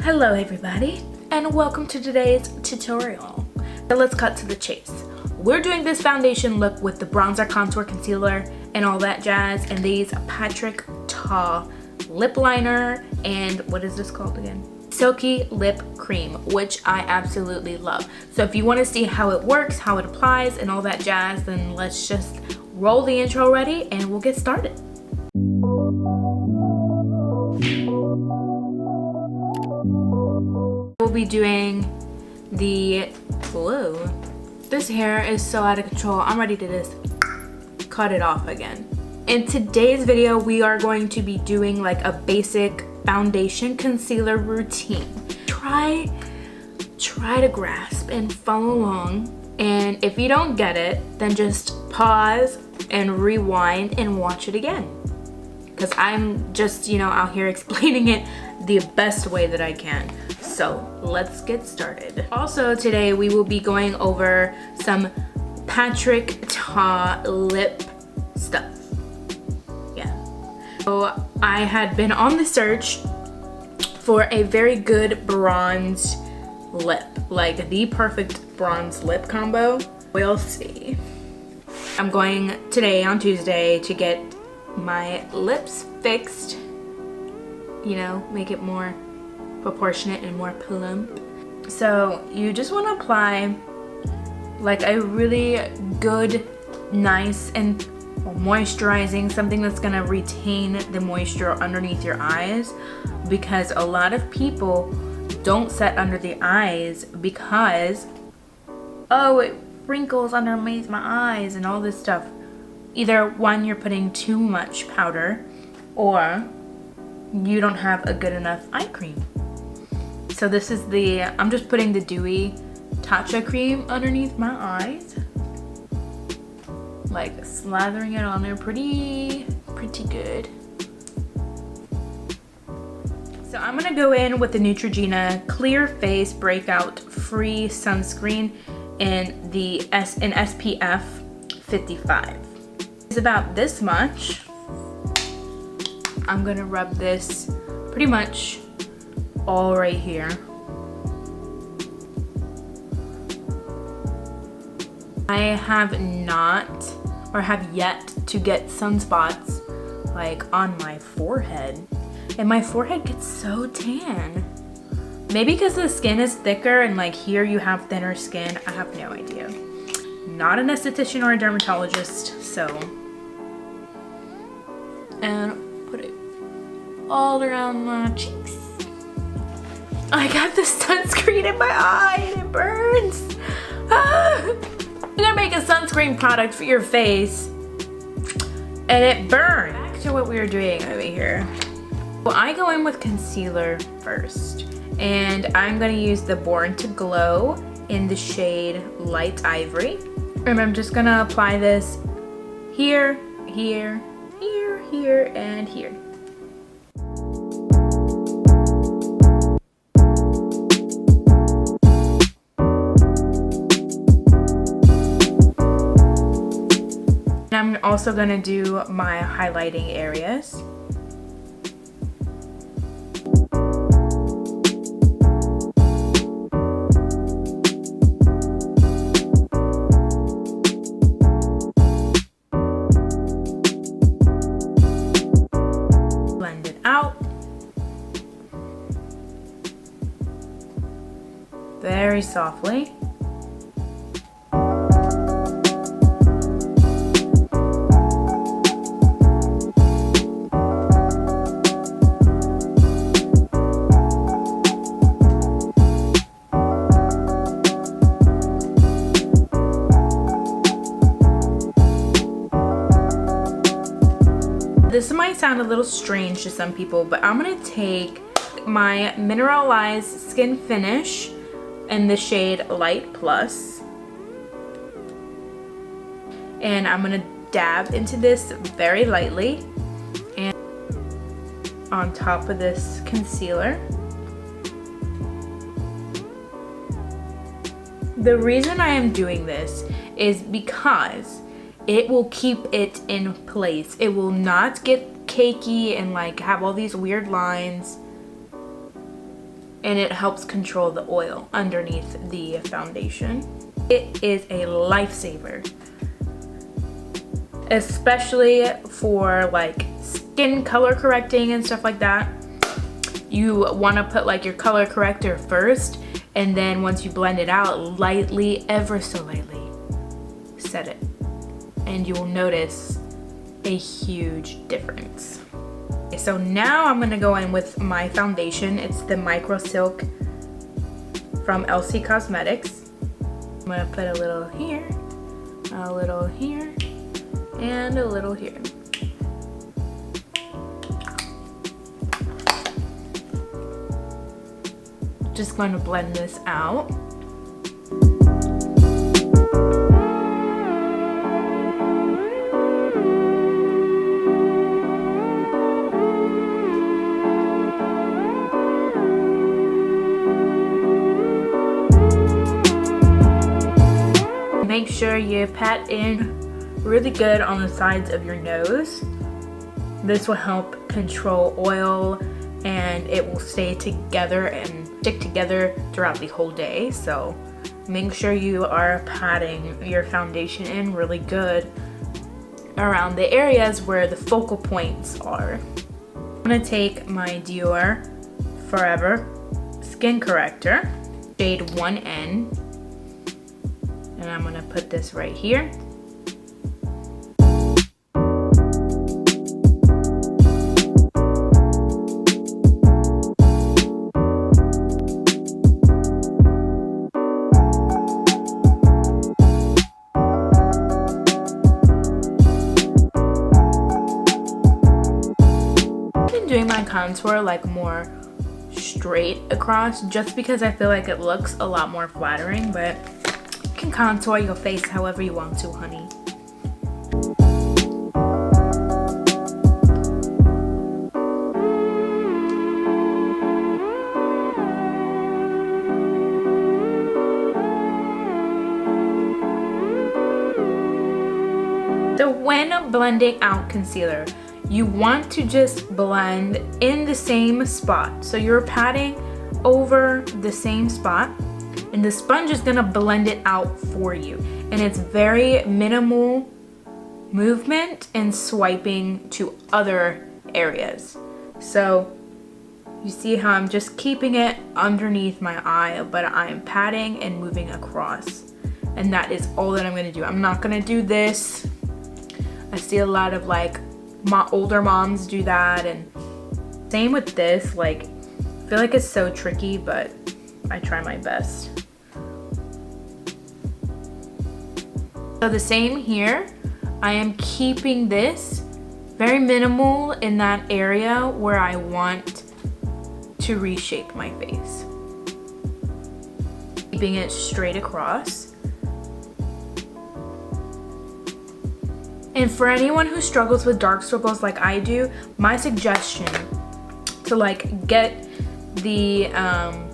Hello everybody, and welcome to today's tutorial. So let's cut to the chase. We're doing this foundation look with the bronzer, contour, concealer, and all that jazz, and these Patrick Ta lip liner, and what is this called again? Silky Lip Cream, which I absolutely love. So if you want to see how it works, how it applies, and all that jazz, then let's just roll the intro ready and we'll get started. We'll be doing the, whoa, this hair is so out of control. I'm ready to just cut it off again. In today's video, we are going to be doing like a basic foundation concealer routine. Try to grasp and follow along, and if you don't get it, then just pause and rewind and watch it again, because I'm just, you know, out here explaining it the best way that I can. So let's get started. Also today we will be going over some Patrick Ta lip stuff. Yeah. So I had been on the search for a very good bronze lip, like the perfect bronze lip combo. We'll see. I'm going today on Tuesday to get my lips fixed, you know, make it more proportionate and more plump. So you just want to apply like a really good, nice and moisturizing, something that's gonna retain the moisture underneath your eyes, because a lot of people don't set under the eyes because, oh, it wrinkles underneath my eyes and all this stuff. Either one, you're putting too much powder, or you don't have a good enough eye cream. So this is the, I'm just putting the dewy Tatcha cream underneath my eyes, like slathering it on there pretty good. So I'm gonna go in with the Neutrogena Clear Face Breakout Free Sunscreen in the SPF 55. It's about this much. I'm gonna rub this pretty much all right here. I have not, or have yet to get sunspots like on my forehead, and my forehead gets so tan. Maybe because the skin is thicker and like here you have thinner skin. I have no idea. Not an esthetician or a dermatologist, so. And put it all around my cheeks. I got the sunscreen in my eye and it burns. I'm gonna make a sunscreen product for your face and it burns. Back to what we were doing over here. Well, I go in with concealer first, and I'm gonna use the Born to Glow in the shade Light Ivory. And I'm just gonna apply this here, here, here, here, and here. I'm also gonna do my highlighting areas. Blend it out. Very softly. This might sound a little strange to some people, but I'm gonna take my mineralized skin finish in the shade Light Plus, and I'm gonna dab into this very lightly and on top of this concealer. The reason I am doing this is because it will keep it in place. It will not get cakey and like have all these weird lines. and it helps control the oil underneath the foundation. It is a lifesaver, especially for like skin color correcting and stuff like that. You want to put like your color corrector first, and then once you blend it out, lightly, ever so lightly, set it, and you will notice a huge difference. Okay, so now I'm gonna go in with my foundation. It's the Micro Silk from Elcie Cosmetics. I'm gonna put a little here, a little here, and a little here. Just going to blend this out. Make sure you pat in really good on the sides of your nose. This will help control oil, and it will stay together and stick together throughout the whole day. So make sure you are patting your foundation in really good around the areas where the focal points are. I'm gonna take my Dior Forever Skin Corrector, shade 1N, and I'm gonna put this right here. Doing my contour like more straight across just because I feel like it looks a lot more flattering, but you can contour your face however you want to, honey. So when blending out concealer, you want to just blend in the same spot. So you're patting over the same spot, and the sponge is gonna blend it out for you. And it's very minimal movement and swiping to other areas. So you see how I'm just keeping it underneath my eye, but I'm patting and moving across. And that is all that I'm gonna do. I'm not gonna do this. I see a lot of like older moms do that, and same with this. Like, I feel like it's so tricky, but I try my best. So the same here, I am keeping this very minimal in that area where I want to reshape my face. Keeping it straight across. And for anyone who struggles with dark circles like I do, my suggestion to like get the,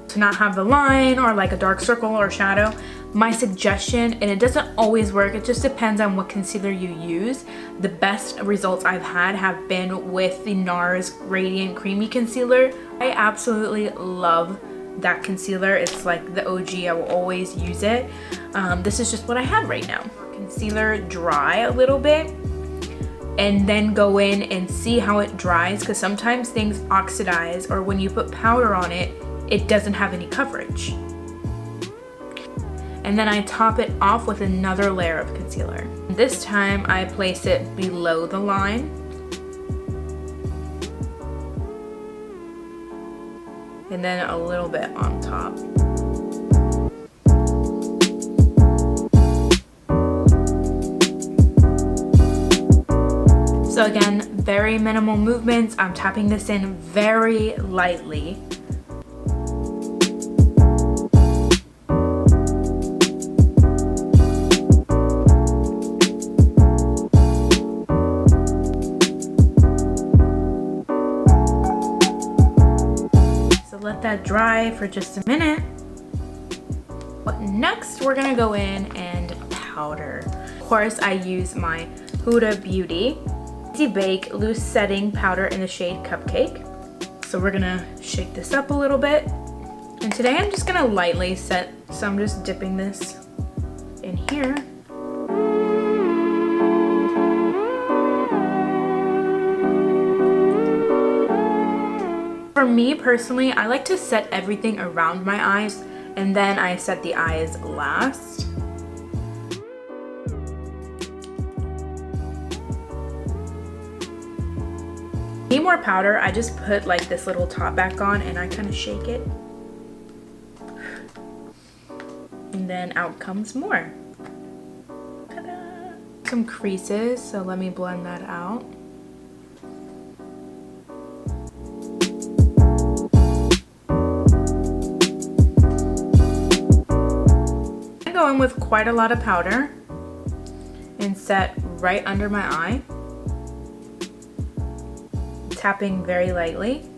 to not have the line or like a dark circle or shadow, my suggestion, and it doesn't always work, it just depends on what concealer you use. The best results I've had have been with the NARS Radiant Creamy Concealer. I absolutely love that concealer. It's like the OG, I will always use it. This is just what I have right now. Concealer dry a little bit and then go in and see how it dries, because sometimes things oxidize, or when you put powder on it, it doesn't have any coverage. And then I top it off with another layer of concealer. This time I place it below the line. And then a little bit on top. So again, very minimal movements. I'm tapping this in very lightly. So let that dry for just a minute. But next we're gonna go in and powder. Of course, I use my Huda Beauty Easy Bake Loose Setting Powder in the shade Cupcake. So we're gonna shake this up a little bit And today I'm just gonna lightly set, so I'm just dipping this in here. For me personally, I like to set everything around my eyes and then I set the eyes last. Need more powder, I just put like this little top back on and I kind of shake it. And then out comes more. Ta-da! Some creases, so let me blend that out. I go in with quite a lot of powder and set right under my eye, tapping very lightly.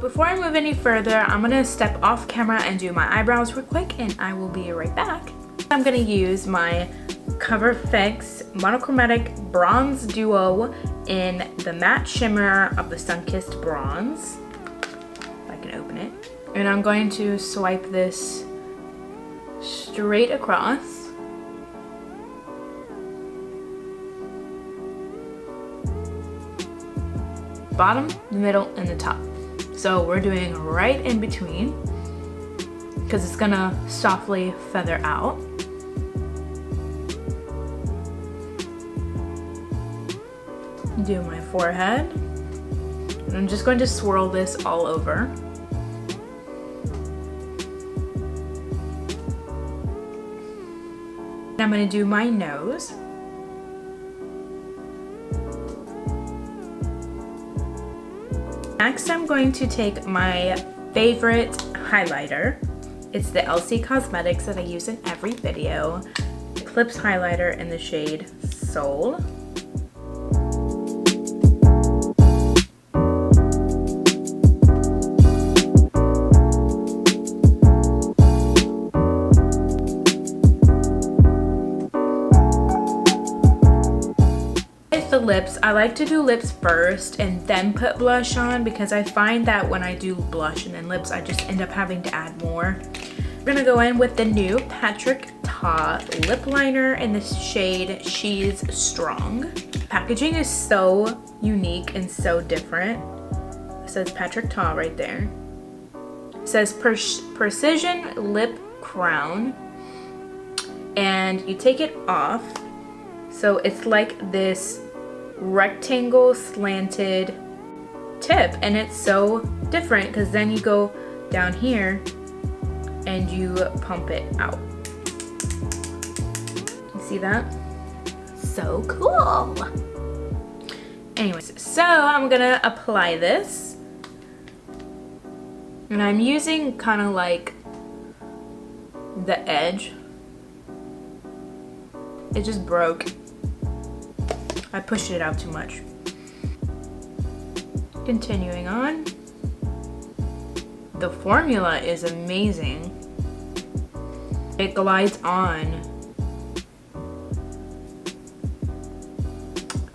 Before I move any further, I'm gonna step off camera and do my eyebrows real quick and I will be right back. I'm gonna use my Coverfx Monochromatic Bronze Duo in the matte shimmer of the Sunkissed bronze. If I can open it. And I'm going to swipe this straight across. Bottom, the middle, and the top. So we're doing right in between because it's gonna softly feather out. Do my forehead. And I'm just going to swirl this all over. And I'm gonna do my nose. Next, I'm going to take my favorite highlighter. It's the Elcie Cosmetics that I use in every video. Eclipse highlighter in the shade Soul. Lips, I like to do lips first and then put blush on because I find that when I do blush and then lips, I just end up having to add more. We're gonna go in with the new Patrick Ta lip liner in the shade She's Strong. Packaging is so unique and so different. It says Patrick Ta right there. It says Precision Lip Crown, and you take it off, so it's like this rectangle slanted tip, and it's so different because then you go down here and you pump it out. You see that? So cool. Anyways, so I'm gonna apply this, and I'm using kind of like the edge. It just broke. I pushed it out too much. Continuing on. The formula is amazing. It glides on.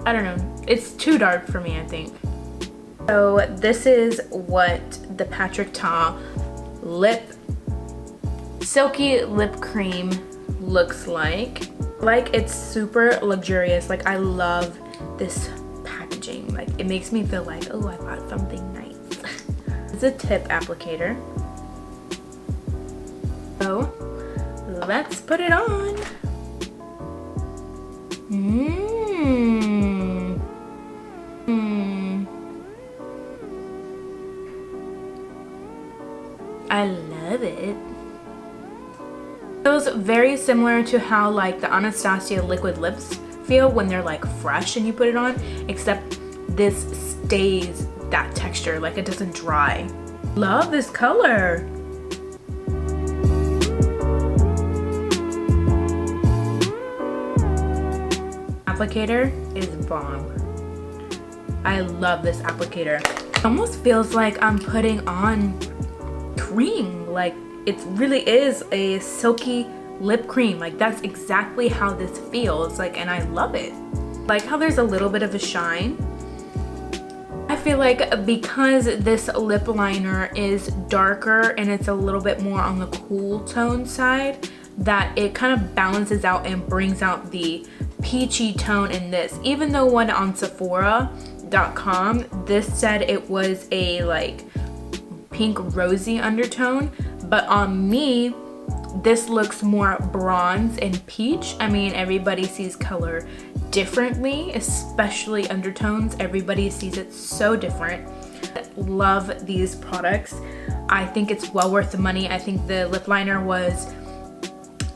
I don't know. It's too dark for me, I think. So this is what the Patrick Ta Silky Lip Cream looks like. Like, it's super luxurious. Like, I love this packaging. Like, it makes me feel like, oh, I bought something nice. It's a tip applicator. So let's put it on. I love it. Feels very similar to how like the Anastasia liquid lips feel when they're like fresh and you put it on, except this stays that texture, like it doesn't dry. Love this color. Applicator is bomb. I love this applicator. It almost feels like I'm putting on cream. Like, it really is a silky lip cream. Like, that's exactly how this feels like, and I love it. Like how there's a little bit of a shine. I feel like because this lip liner is darker and it's a little bit more on the cool tone side, that it kind of balances out and brings out the peachy tone in this. Even though one on Sephora.com, this said it was a like pink rosy undertone, but on me, this looks more bronze and peach. I mean, everybody sees color differently, especially undertones. Everybody sees it so different. Love these products. I think it's well worth the money. I think the lip liner was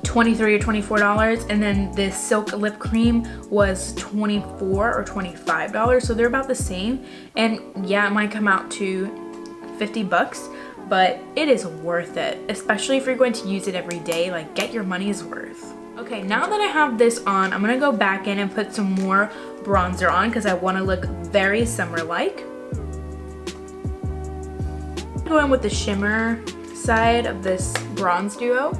$23 or $24, and then this silk lip cream was $24 or $25, so they're about the same. And yeah, it might come out to 50 bucks, but it is worth it, especially if you're going to use it every day. Like, get your money's worth. Okay, now that I have this on, I'm gonna go back in and put some more bronzer on because I want to look very summer-like. Go in with the shimmer side of this bronze duo.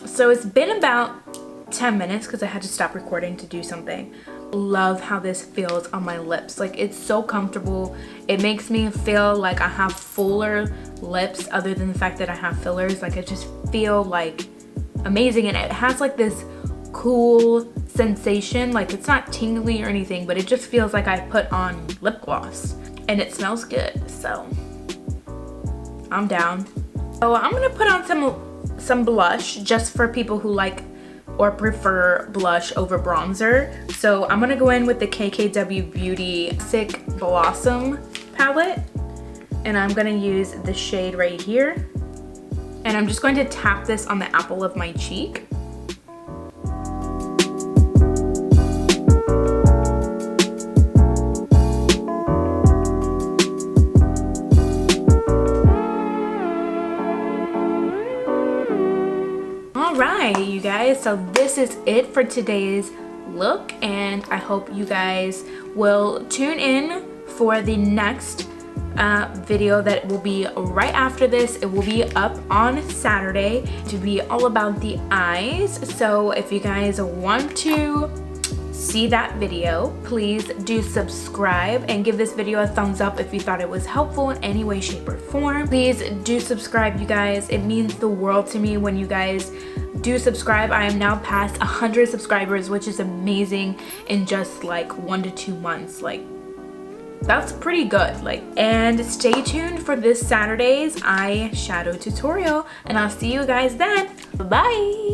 So it's been about 10 minutes because I had to stop recording to do something. Love how this feels on my lips. Like, it's so comfortable. It makes me feel like I have fuller lips other than the fact that I have fillers. Like, I just feel like amazing, and it has like this cool sensation. Like, it's not tingly or anything, but it just feels like I put on lip gloss, and it smells good, so I'm down. So I'm gonna put on some blush just for people who like or prefer blush over bronzer. So I'm gonna go in with the KKW Beauty Sick Blossom palette, and I'm gonna use the shade right here, and I'm just going to tap this on the apple of my cheek. Alright, you guys, so this is it for today's look, and I hope you guys will tune in for the next video that will be right after this. It will be up on Saturday to be all about the eyes. So if you guys want to see that video, please do subscribe and give this video a thumbs up if you thought it was helpful in any way, shape, or form. Please do subscribe, you guys. It means the world to me when you guys do subscribe. I am now past 100 subscribers, which is amazing in just like 1 to 2 months. Like, that's pretty good. Like, and stay tuned for this Saturday's eyeshadow tutorial, and I'll see you guys then. Bye.